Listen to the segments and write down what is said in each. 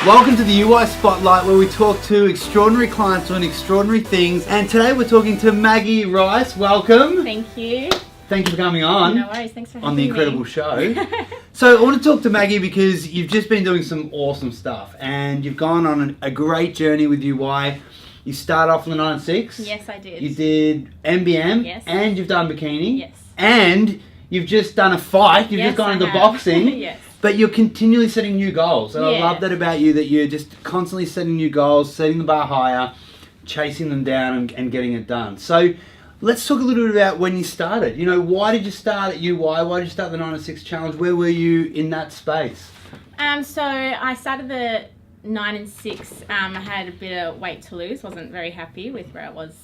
Welcome to the UI Spotlight, where we talk to extraordinary clients doing extraordinary things. And today we're talking to Maggie Rice. Welcome. Thank you. Thank you for coming on. No worries, thanks for having me. On the incredible show. So I want to talk to Maggie because you've just been doing some awesome stuff and you've gone on a great journey with UI. You started off in the 9-6. Yes, I did. You did MBM. Yes. And you've done bikini. Yes. And you've just done a fight. You've Yes, just gone I into have. boxing. Yes. But you're continually setting new goals. And I Yeah. love that about you, that you're just constantly setting new goals, setting the bar higher, chasing them down and getting it done. So let's talk a little bit about when you started. You know, why did you start at UI? Why did you start the 9-6 challenge? Where were you in that space? So I started the 9 and 6. I had a bit of weight to lose. Wasn't very happy with where I was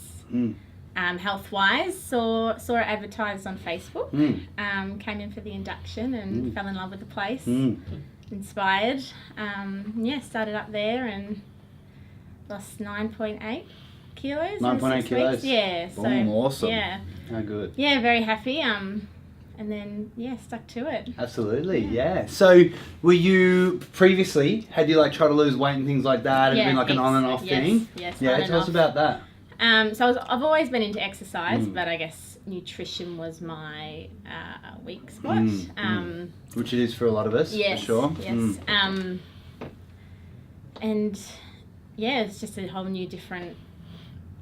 health-wise. Saw it advertised on Facebook. Came in for the induction and fell in love with the place. Inspired. Started up there and lost 9.8 kilos. 9.8 in 6 kilos. weeks. Yeah. So Awesome. yeah. How good. Yeah, very happy. And then stuck to it. Absolutely, yeah. So were you previously, had you like tried to lose weight and things like that? Had it been like an on and off thing? Yes, Yeah, on and tell us off. about that. I've always been into exercise, but I guess nutrition was my weak spot. Which it is for a lot of us, Yes, for sure. yes. And yeah, it's just a whole new different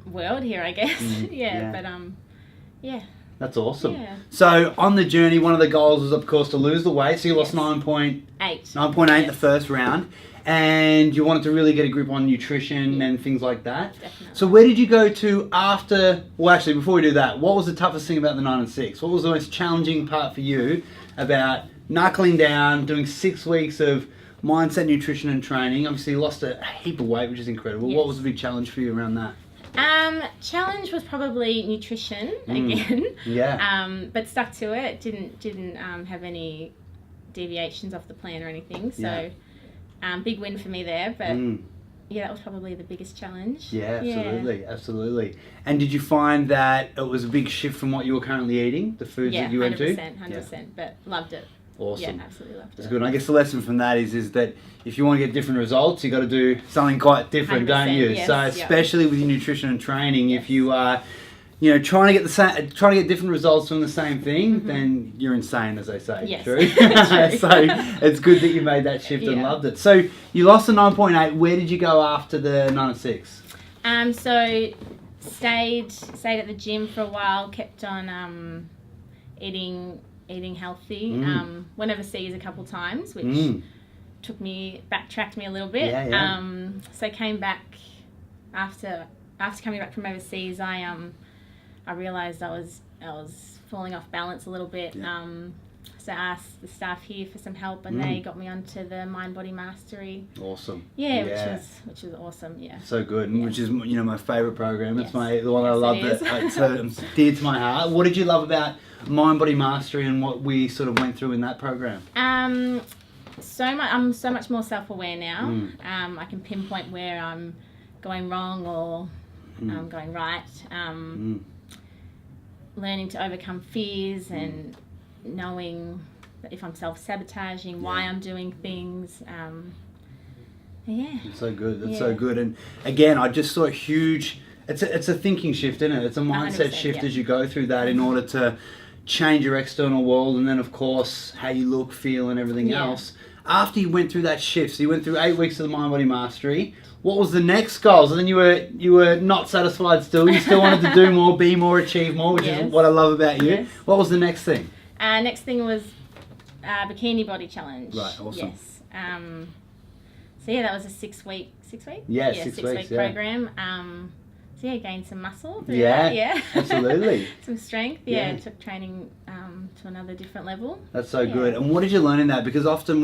world here, I guess. Yeah. That's awesome. Yeah. So on the journey, one of the goals was, of course, to lose the weight. So you lost 9.8 8. the first round. And you wanted to really get a grip on nutrition and things like that. Definitely. So where did you go to after, well actually before we do that, what was the toughest thing about the 9 and 6? What was the most challenging part for you about knuckling down, doing 6 weeks of mindset, nutrition and training? Obviously you lost a heap of weight, which is incredible. Yes. What was the big challenge for you around that? Challenge was probably nutrition again. Yeah. But stuck to it. Didn't have any deviations off the plan or anything. So big win for me there. But yeah, that was probably the biggest challenge. Yeah, absolutely. And did you find that it was a big shift from what you were currently eating, the foods that you went to? 100%. But loved it. Awesome. Yeah, absolutely loved it. That's good. And I guess the lesson from that is that if you want to get different results, you got to do something quite different, don't you? Yes, So especially with your nutrition and training, if you are, trying to get different results from the same thing, then you're insane, as they say. Yes. True. True. So it's good that you made that shift and loved it. So you lost the 9.8. Where did you go after the 9 and 6? So stayed at the gym for a while. Kept on eating healthy. Went overseas a couple times, which backtracked me a little bit. So came back after coming back from overseas. I realised I was falling off balance a little bit. So I asked the staff here for some help, and they got me onto the Mind Body Mastery. Awesome. Yeah, which was awesome. Yeah. So good, and which is my favourite program. It's the one I Yes, love. it is. It's dear to my heart. What did you love about Mind Body Mastery and what we sort of went through in that program? So much. I'm so much more self-aware now. I can pinpoint where I'm going wrong or I'm going right. Learning to overcome fears and knowing that if I'm self-sabotaging, why I'm doing things. It's so good. It's so good. And again, I just saw a huge. It's a thinking shift, isn't it? It's a mindset shift as you go through that in order to change your external world, and then of course how you look, feel, and everything else. After you went through that shift, so you went through 8 weeks of the Mind Body Mastery. What was the next goal? So then you were not satisfied still. You still wanted to do more, be more, achieve more, which is what I love about you. Yes. What was the next thing? Next thing was Bikini Body Challenge. Right, awesome. Yes. So that was a 6 week. 6 week? Yeah, yeah 6 6 weeks, week program. Gained some muscle. Yeah, absolutely. Some strength. Took training to another different level. That's so good. And what did you learn in that? Because often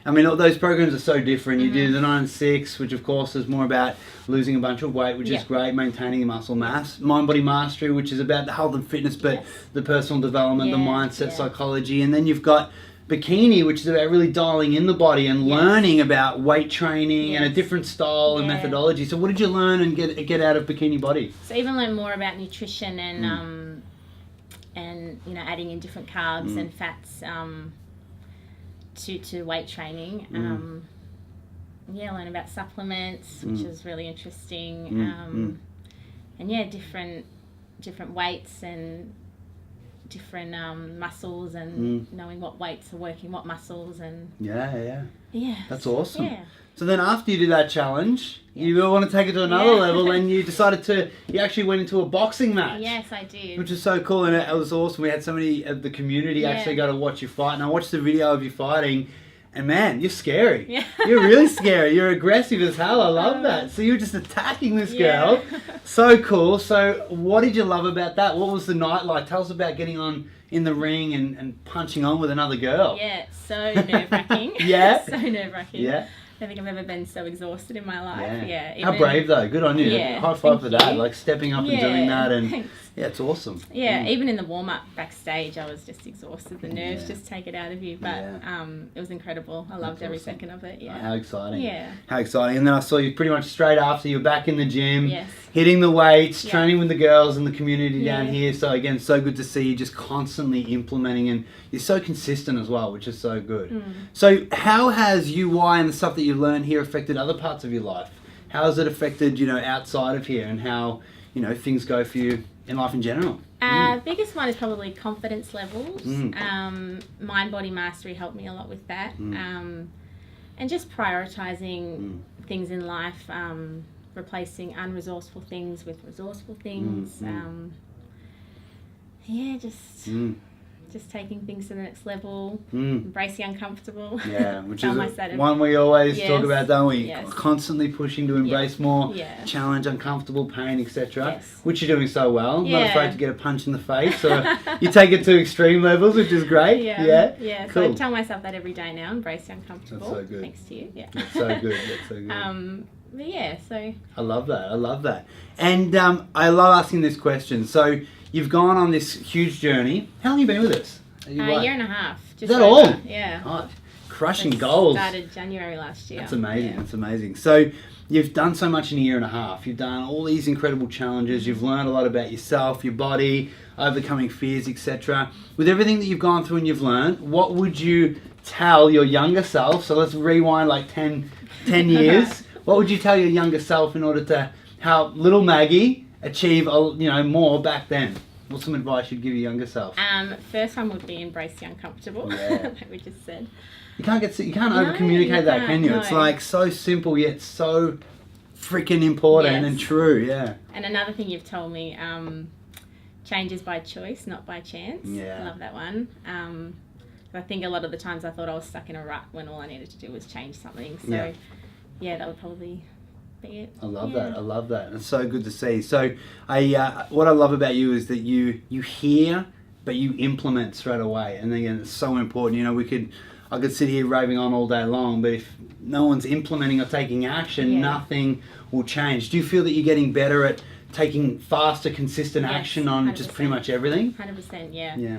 those programs are so different. You do the 9 and 6, which of course is more about losing a bunch of weight, which is great, maintaining your muscle mass. Mind Body Mastery, which is about the health and fitness, but the personal development, the mindset, psychology. And then you've got Bikini, which is about really dialing in the body and learning about weight training and a different style and methodology. So what did you learn and get out of Bikini Body? So even learn more about nutrition and adding in different carbs and fats to weight training. learn about supplements, which is really interesting. And yeah, different weights and different muscles, and knowing what weights are working what muscles, and yeah, that's so, awesome. Yeah. So then after you did that challenge, you want to take it to another level, and you decided you actually went into a boxing match. Yes, I did. Which is so cool, and it was awesome. We had so many of the community actually go to watch you fight, and I watched the video of you fighting, and man, you're scary. Yeah. You're really scary. You're aggressive as hell. I love that. So you were just attacking this girl. So cool. So what did you love about that? What was the night like? Tell us about getting on in the ring and punching on with another girl. Yeah, so nerve-wracking. Yeah. So nerve-wracking. Yeah. I don't think I've ever been so exhausted in my life. Yeah. How brave though. Good on you. Yeah, High five for that. you. Like stepping up and doing that, and thanks. yeah, it's awesome. Yeah, even in the warm-up backstage, I was just exhausted. The nerves just take it out of you. But it was incredible. I loved every second of it. Yeah. How exciting. Yeah. How exciting. And then I saw you pretty much straight after, you were back in the gym, Yes. hitting the weights, training with the girls in the community down Yeah. here. So again, so good to see you just constantly implementing, and you're so consistent as well, which is so good. So how has UI and the stuff that you learned here affected other parts of your life? How has it affected, outside of here, and how, things go for you in life in general? Biggest one is probably confidence levels. Mind body mastery helped me a lot with that. And just prioritizing things in life, replacing unresourceful things with resourceful things. Just taking things to the next level, embracing uncomfortable. Yeah, which is myself. one we always talk about, don't we? Yes. Constantly pushing to embrace more challenge, uncomfortable, pain, etc. Yes. Which you're doing so well. Yeah. Not afraid to get a punch in the face. So you take it to extreme levels, which is great. Yeah. Cool. So I tell myself that every day now, embrace the uncomfortable. That's so good. Thanks to you. Yeah. That's so good. That's so good. But yeah, so... I love that. And I love asking this question. So you've gone on this huge journey. How long have you been with us? A year and a half. Is that all? Yeah. God, crushing goals. Started January last year. That's amazing. Yeah. That's amazing. So you've done so much in a year and a half. You've done all these incredible challenges. You've learned a lot about yourself, your body, overcoming fears, etc. With everything that you've gone through and you've learned, what would you tell your younger self? So let's rewind like 10 years. What would you tell your younger self in order to help little Maggie achieve more back then? What's some advice you'd give your younger self? First one would be embrace the uncomfortable, like we just said. You can't over communicate that, can you? No. It's like so simple yet so freaking important and true. Yeah. And another thing you've told me, change is by choice, not by chance. Yeah. I love that one. I think a lot of the times I thought I was stuck in a rut when all I needed to do was change something. So yeah, that would probably be it. I love that. It's so good to see. So what I love about you is that you hear, but you implement straight away. And again, it's so important. I could sit here raving on all day long, but if no one's implementing or taking action, nothing will change. Do you feel that you're getting better at taking faster, consistent action on 100%. just pretty much everything? 100%, yeah.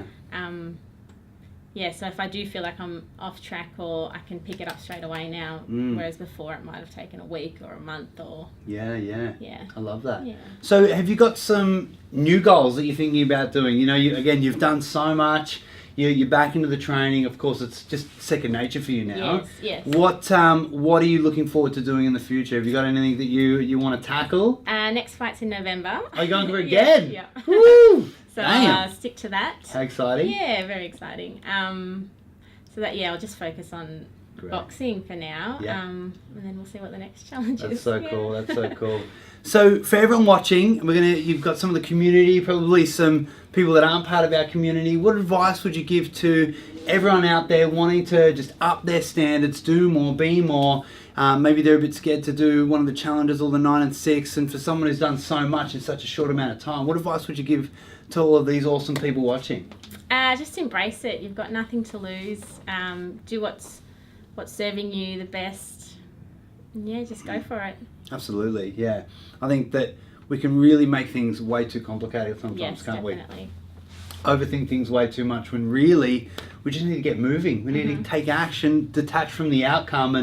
Yeah. So if I do feel like I'm off track, or I can pick it up straight away now, whereas before it might have taken a week or a month or... Yeah. I love that. Yeah. So have you got some new goals that you're thinking about doing? You've done so much. You're back into the training. Of course, it's just second nature for you now. Yes. What are you looking forward to doing in the future? Have you got anything that you want to tackle? Next fight's in November. Are you going for it again? Yeah. Woo! So I'll stick to that. How exciting. Yeah, very exciting. I'll just focus on boxing for now. Yeah. And then we'll see what the next challenge is. That's so cool. That's so cool. So for everyone watching, you've got some of the community, probably some people that aren't part of our community. What advice would you give to everyone out there wanting to just up their standards, do more, be more? Maybe they're a bit scared to do one of the challenges or the 9 and 6. And for someone who's done so much in such a short amount of time, what advice would you give to all of these awesome people watching? Just embrace it. You've got nothing to lose. Do what's serving you the best. And just go for it. Absolutely, yeah. I think that we can really make things way too complicated sometimes, can't definitely. we? Overthink things way too much when really we just need to get moving. We need to take action, detach from the outcome,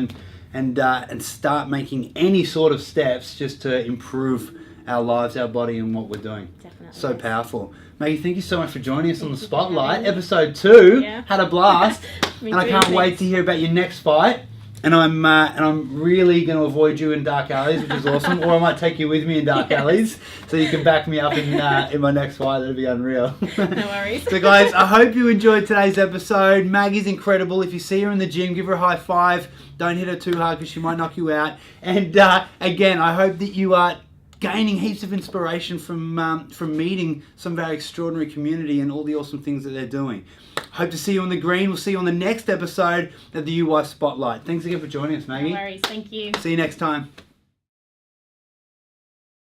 and start making any sort of steps just to improve our lives, our body, and what we're doing. Definitely. So powerful. Maggie, thank you so much for joining us on the Spotlight. Episode 2. Yeah. Had a blast. Me and I too, can't wait thanks. to hear about your next fight. And I'm really going to avoid you in dark alleys, which is awesome. Or I might take you with me in dark alleys, so you can back me up in my next fight. That'd be unreal. No worries. So guys, I hope you enjoyed today's episode. Maggie's incredible. If you see her in the gym, give her a high five. Don't hit her too hard because she might knock you out. And again, I hope that you are gaining heaps of inspiration from meeting some very extraordinary community and all the awesome things that they're doing. Hope to see you on the green. We'll see you on the next episode of the UI Spotlight. Thanks again for joining us, Maggie. No worries. Thank you. See you next time.